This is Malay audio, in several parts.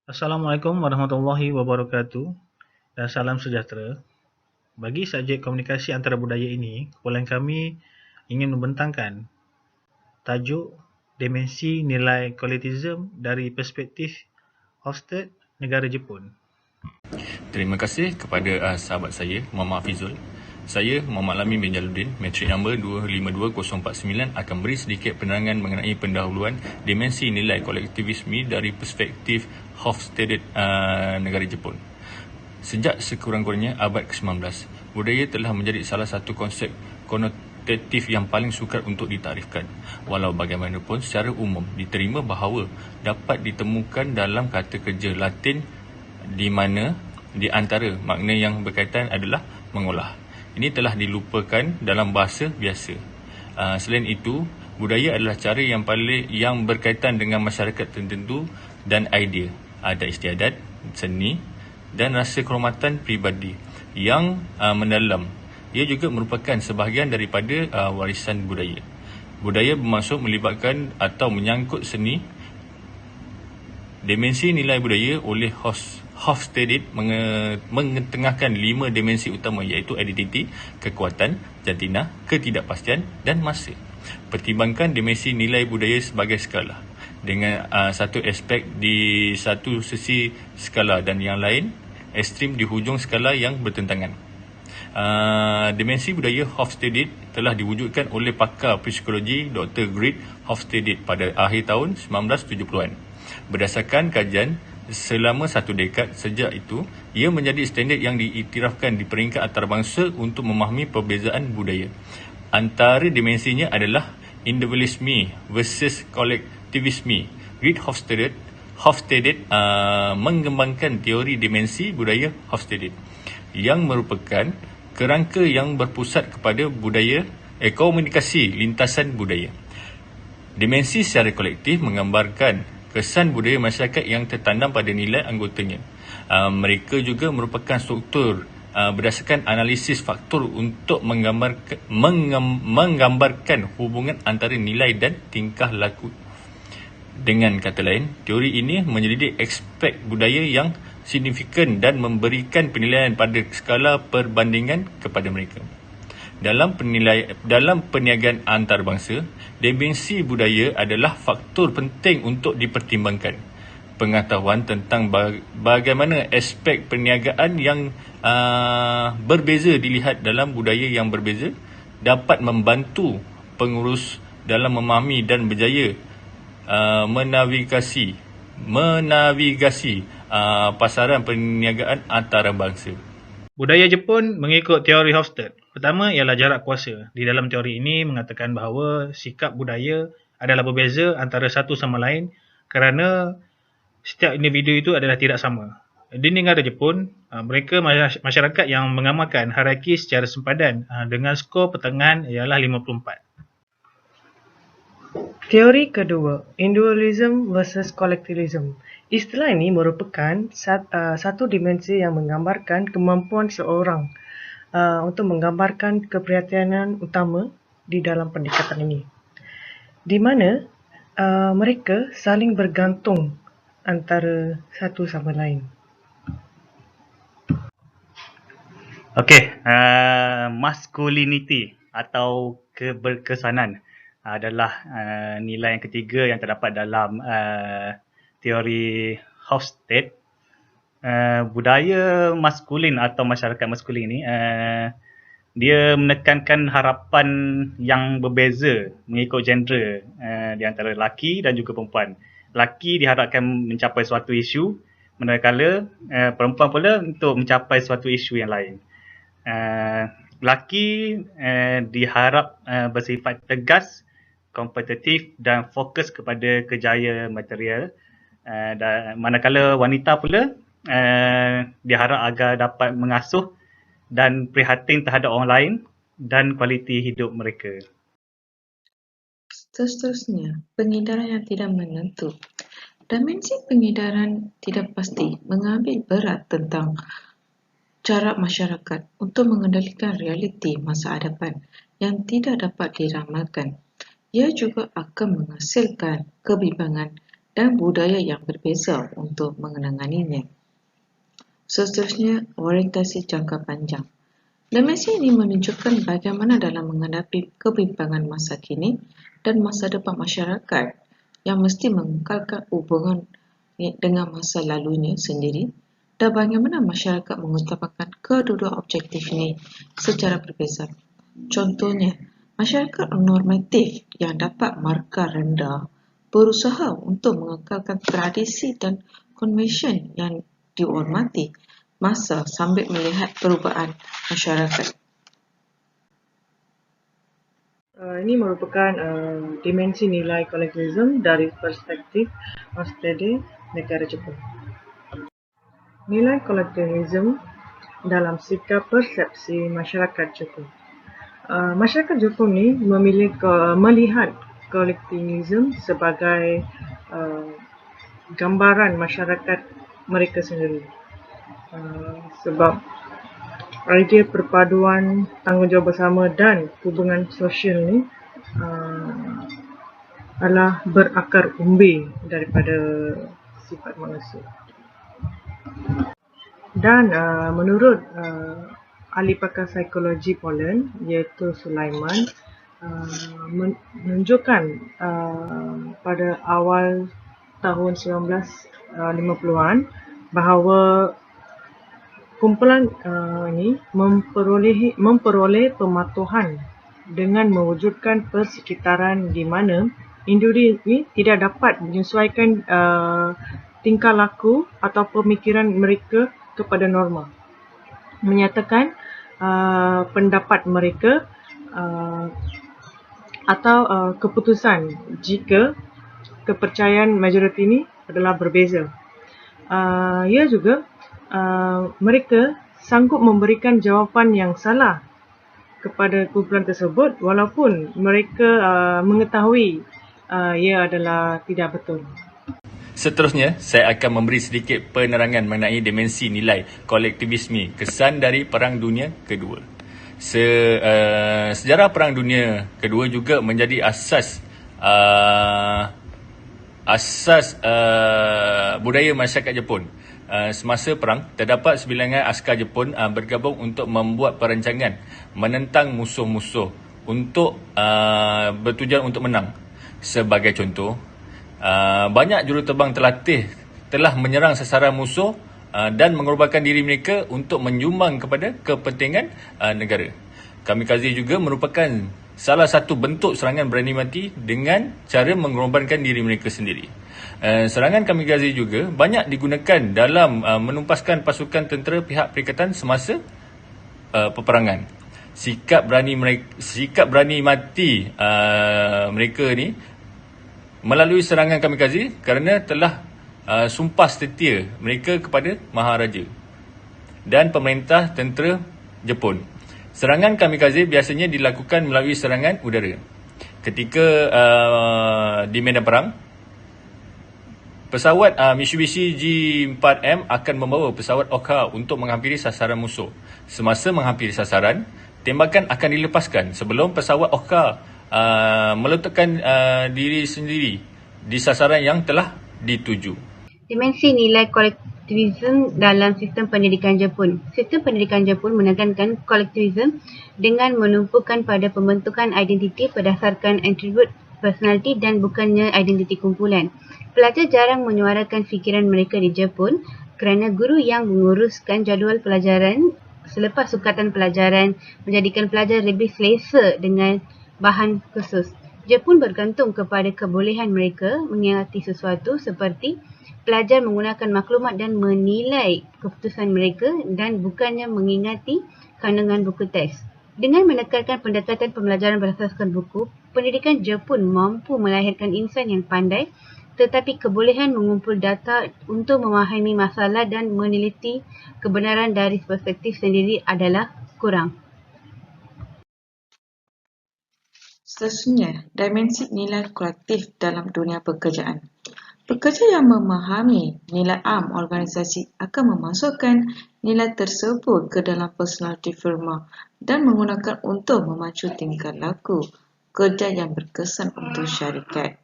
Assalamualaikum warahmatullahi wabarakatuh dan salam sejahtera. Bagi subjek komunikasi antara budaya ini, kumpulan kami ingin membentangkan tajuk dimensi nilai kualitivism dari perspektif Hofstede, negara Jepun. Terima kasih kepada sahabat saya, Muhammad Hafizul. Saya, Muhammad Lamin bin Jaluddin, matrik nombor 252049 akan beri sedikit penerangan mengenai pendahuluan dimensi nilai kolektivisme dari perspektif Hofstede, negara Jepun. Sejak sekurang-kurangnya abad ke-19, budaya telah menjadi salah satu konsep konotatif yang paling sukar untuk ditarifkan. Walau bagaimanapun, secara umum diterima bahawa dapat ditemukan dalam kata kerja Latin di mana di antara makna yang berkaitan adalah mengolah. Ini telah dilupakan dalam bahasa biasa. Selain itu, budaya adalah cara yang berkaitan dengan masyarakat tertentu dan idea, adat istiadat, seni dan rasa kehormatan peribadi yang mendalam. Ia juga merupakan sebahagian daripada warisan budaya. Budaya bermaksud melibatkan atau menyangkut seni. Dimensi nilai budaya oleh Hofstede mengetengahkan 5 dimensi utama iaitu identiti, kekuatan, jantina, ketidakpastian dan masa. Pertimbangkan dimensi nilai budaya sebagai skala dengan satu aspek di satu sisi skala dan yang lain ekstrim di hujung skala yang bertentangan. Dimensi budaya Hofstede telah diwujudkan oleh pakar psikologi Dr. Grit Hofstede pada akhir tahun 1970-an. Berdasarkan kajian selama 1 dekad sejak itu, ia menjadi standard yang diiktirafkan di peringkat antarabangsa untuk memahami perbezaan budaya. Antara dimensinya adalah individualisme versus kolektivisme. Grit Hofstede mengembangkan teori dimensi budaya Hofstede yang merupakan kerangka yang berpusat kepada budaya komunikasi lintasan budaya. Dimensi secara kolektif menggambarkan kesan budaya masyarakat yang tertanam pada nilai anggotanya. Mereka juga merupakan struktur berdasarkan analisis faktor untuk menggambarkan hubungan antara nilai dan tingkah laku. Dengan kata lain, teori ini menyelidik aspek budaya yang signifikan dan memberikan penilaian pada skala perbandingan kepada mereka. Dalam perniagaan antarabangsa, dimensi budaya adalah faktor penting untuk dipertimbangkan. Pengetahuan tentang bagaimana aspek perniagaan yang berbeza dilihat dalam budaya yang berbeza dapat membantu pengurus dalam memahami dan berjaya menavigasi pasaran perniagaan antarabangsa. Budaya Jepun mengikut teori Hofstede. Pertama ialah jarak kuasa. Di dalam teori ini mengatakan bahawa sikap budaya adalah berbeza antara satu sama lain kerana setiap individu itu adalah tidak sama. Di negara Jepun, mereka masyarakat yang mengamalkan hierarki secara sempadan dengan skor pertengahan ialah 54. Teori kedua, individualism versus collectivism. Istilah ini merupakan satu dimensi yang menggambarkan kemampuan seorang untuk menggambarkan keprihatinan utama di dalam pendekatan ini, di mana mereka saling bergantung antara satu sama lain. Okey, masculinity atau keberkesanan adalah nilai yang ketiga yang terdapat dalam teori Hofstede. Budaya maskulin atau masyarakat maskulin ini dia menekankan harapan yang berbeza mengikut gender di antara lelaki dan juga perempuan. Lelaki diharapkan mencapai suatu isu, manakala perempuan pula untuk mencapai suatu isu yang lain. Lelaki diharap bersifat tegas, kompetitif dan fokus kepada kejayaan material. Manakala wanita pula diharap agar dapat mengasuh dan prihatin terhadap orang lain dan kualiti hidup mereka. Seterusnya, pengedaran yang tidak menentu. Dimensi pengedaran tidak pasti mengambil berat tentang cara masyarakat untuk mengendalikan realiti masa hadapan yang tidak dapat diramalkan. Ia juga akan menghasilkan kebimbangan dan budaya yang berbeza untuk mengenanganinya. Seterusnya, orientasi jangka panjang. Dimensi ini menunjukkan bagaimana dalam menghadapi kebimbangan masa kini dan masa depan masyarakat yang mesti mengekalkan hubungan dengan masa lalunya sendiri dan bagaimana masyarakat mengutamakan kedua-dua objektif ini secara berbeza. Contohnya, masyarakat normatif yang dapat markah rendah berusaha untuk mengekalkan tradisi dan konvensyen yang dihormati masa sambil melihat perubahan masyarakat. Ini merupakan dimensi nilai kolektivisme dari perspektif Australia, negara Jepun. Nilai kolektivisme dalam sikap persepsi masyarakat Jepun. Masyarakat Jepun ni melihat kolektivisme sebagai gambaran masyarakat mereka sendiri. Sebab idea perpaduan, tanggungjawab bersama dan hubungan sosial ni adalah berakar umbi daripada sifat manusia. Dan menurut ahli pakar psikologi Poland iaitu Sulaiman, menunjukkan pada awal tahun 1950-an bahawa kumpulan ini memperoleh pematuhan dengan mewujudkan persekitaran di mana individu ini tidak dapat menyesuaikan tingkah laku atau pemikiran mereka kepada norma. Menyatakan pendapat mereka atau keputusan jika kepercayaan majoriti ini adalah berbeza. Ia juga mereka sanggup memberikan jawapan yang salah kepada kumpulan tersebut walaupun mereka mengetahui ia adalah tidak betul. Seterusnya, saya akan memberi sedikit penerangan mengenai dimensi nilai kolektivisme, kesan dari Perang Dunia Kedua. Sejarah Perang Dunia Kedua juga menjadi asas budaya masyarakat Jepun. Semasa perang, terdapat sebilangan askar Jepun bergabung untuk membuat perancangan menentang musuh-musuh untuk bertujuan untuk menang. Sebagai contoh, banyak juruterbang terlatih telah menyerang sasaran musuh dan mengorbankan diri mereka untuk menyumbang kepada kepentingan negara. Kamikaze juga merupakan salah satu bentuk serangan berani mati dengan cara mengorbankan diri mereka sendiri. Serangan kamikaze juga banyak digunakan dalam menumpaskan pasukan tentera pihak perikatan semasa peperangan. Sikap berani mati mereka ni melalui serangan kamikaze kerana telah sumpah setia mereka kepada Maharaja dan pemerintah tentera Jepun. Serangan kamikaze biasanya dilakukan melalui serangan udara. Ketika di medan perang, pesawat Mitsubishi G4M akan membawa pesawat Oka untuk menghampiri sasaran musuh. Semasa menghampiri sasaran, tembakan akan dilepaskan sebelum pesawat Oka meletakkan diri sendiri di sasaran yang telah dituju. Dimensi nilai kolektivisme dalam sistem pendidikan Jepun. Sistem pendidikan Jepun menekankan kolektivisme dengan menumpukan pada pembentukan identiti berdasarkan atribut personaliti dan bukannya identiti kumpulan. Pelajar jarang menyuarakan fikiran mereka di Jepun kerana guru yang menguruskan jadual pelajaran selepas sukatan pelajaran menjadikan pelajar lebih selesa dengan bahan khusus. Jepun bergantung kepada kebolehan mereka mengingati sesuatu seperti pelajar menggunakan maklumat dan menilai keputusan mereka dan bukannya mengingati kandungan buku teks. Dengan menekankan pendekatan pembelajaran berdasarkan buku, pendidikan Jepun mampu melahirkan insan yang pandai tetapi kebolehan mengumpul data untuk memahami masalah dan meneliti kebenaran dari perspektif sendiri adalah kurang. Seterusnya, dimensi nilai kolektif dalam dunia pekerjaan. Pekerja yang memahami nilai am organisasi akan memasukkan nilai tersebut ke dalam personaliti firma dan menggunakan untuk memacu tingkah laku kerja yang berkesan untuk syarikat.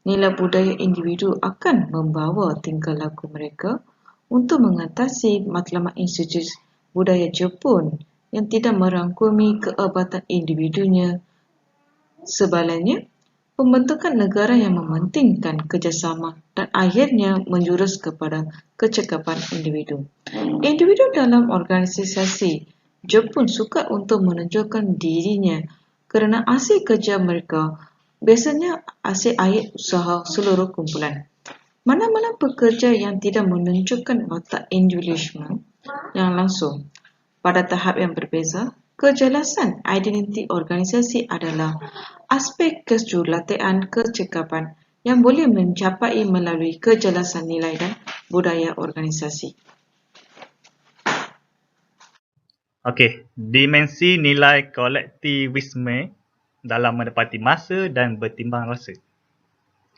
nilai budaya individu akan membawa tingkah laku mereka untuk mengatasi matlamat institusi budaya Jepun yang tidak merangkumi keabatan individunya. Sebaliknya, pembentukan negara yang mementingkan kerjasama dan akhirnya menjurus kepada kecekapan individu. Individu dalam organisasi Jepun sukar untuk menunjukkan dirinya kerana hasil kerja mereka biasanya hasil akhir usaha seluruh kumpulan. Mana-mana pekerja yang tidak menunjukkan watak individualisme yang langsung pada tahap yang berbeza, kejelasan identiti organisasi adalah aspek kejurulataan kecekapan yang boleh mencapai melalui kejelasan nilai dan budaya organisasi. Okey, dimensi nilai kolektivisme dalam menepati masa dan bertimbang rasa.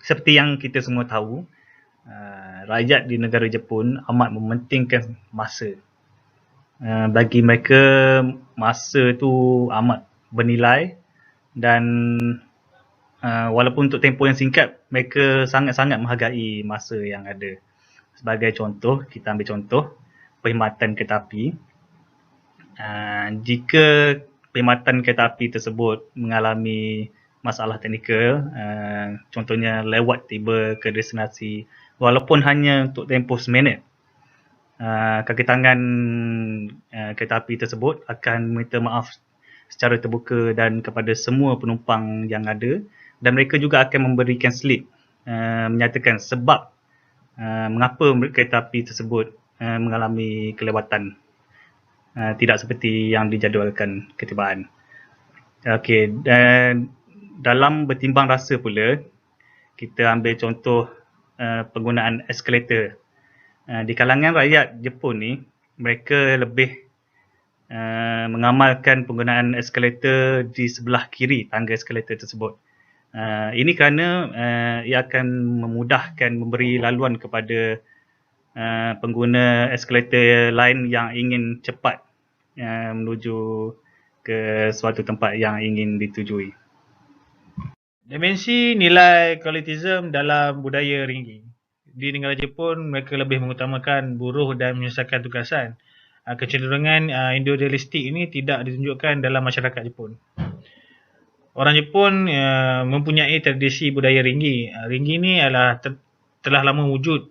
Seperti yang kita semua tahu, rakyat di negara Jepun amat mementingkan masa. Bagi mereka, masa tu amat bernilai dan walaupun untuk tempoh yang singkat, mereka sangat-sangat menghargai masa yang ada. Sebagai contoh, kita ambil contoh perkhidmatan kereta api. Jika perkhidmatan kereta api tersebut mengalami masalah teknikal, contohnya lewat tiba ke destinasi walaupun hanya untuk tempoh seminit, kaki tangan kereta api tersebut akan minta maaf secara terbuka dan kepada semua penumpang yang ada, dan mereka juga akan memberikan slip menyatakan sebab mengapa kereta api tersebut mengalami kelewatan, tidak seperti yang dijadualkan ketibaan. Okey, dan dalam bertimbang rasa pula, kita ambil contoh penggunaan eskalator. Di kalangan rakyat Jepun ni, mereka lebih mengamalkan penggunaan eskalator di sebelah kiri tangga eskalator tersebut. Ini kerana ia akan memudahkan memberi laluan kepada pengguna eskalator lain yang ingin cepat menuju ke suatu tempat yang ingin ditujui. Dimensi nilai kolektivisme dalam budaya ringgi. Di negara Jepun, mereka lebih mengutamakan buruh dan menyelesaikan tugasan. Kecenderungan individualistik ini tidak ditunjukkan dalam masyarakat Jepun. Orang Jepun mempunyai tradisi budaya ringgi. Ringgi ini adalah telah lama wujud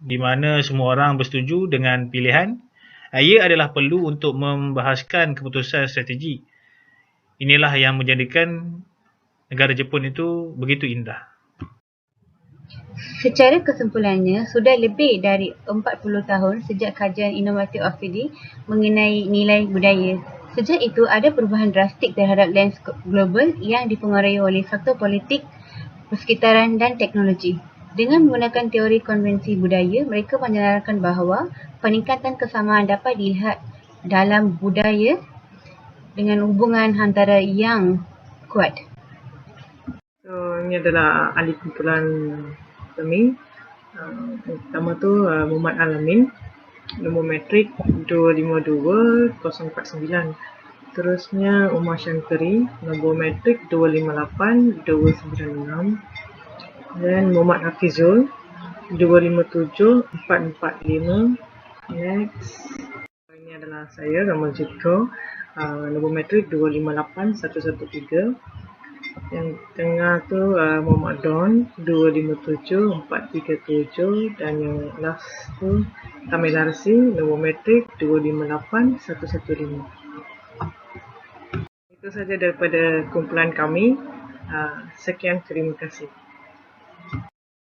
di mana semua orang bersetuju dengan pilihan. Ia adalah perlu untuk membahaskan keputusan strategi. Inilah yang menjadikan negara Jepun itu begitu indah. Secara kesimpulannya, sudah lebih dari 40 tahun sejak kajian inovatif OCD mengenai nilai budaya. Sejak itu, ada perubahan drastik terhadap lens global yang dipengaruhi oleh faktor politik, persekitaran dan teknologi. Dengan menggunakan teori konvensi budaya, mereka menyarankan bahawa peningkatan kesamaan dapat dilihat dalam budaya dengan hubungan antara yang kuat. So, ini adalah ahli kumpulan kami. Yang pertama tu Muhammad Alamin, nombor matrik 252049. Terusnya Umar Shankari, nombor matrik 258296. Dan Muhammad Hafizul 257445. Next, ini adalah saya, Ramal Jitro, nombor matrik 258113. Yang tengah tu Muhammad Don 257437. Dan yang last tu Kamil Arsi, nombor matrik 258115. Itu saja daripada kumpulan kami. Sekian, terima kasih.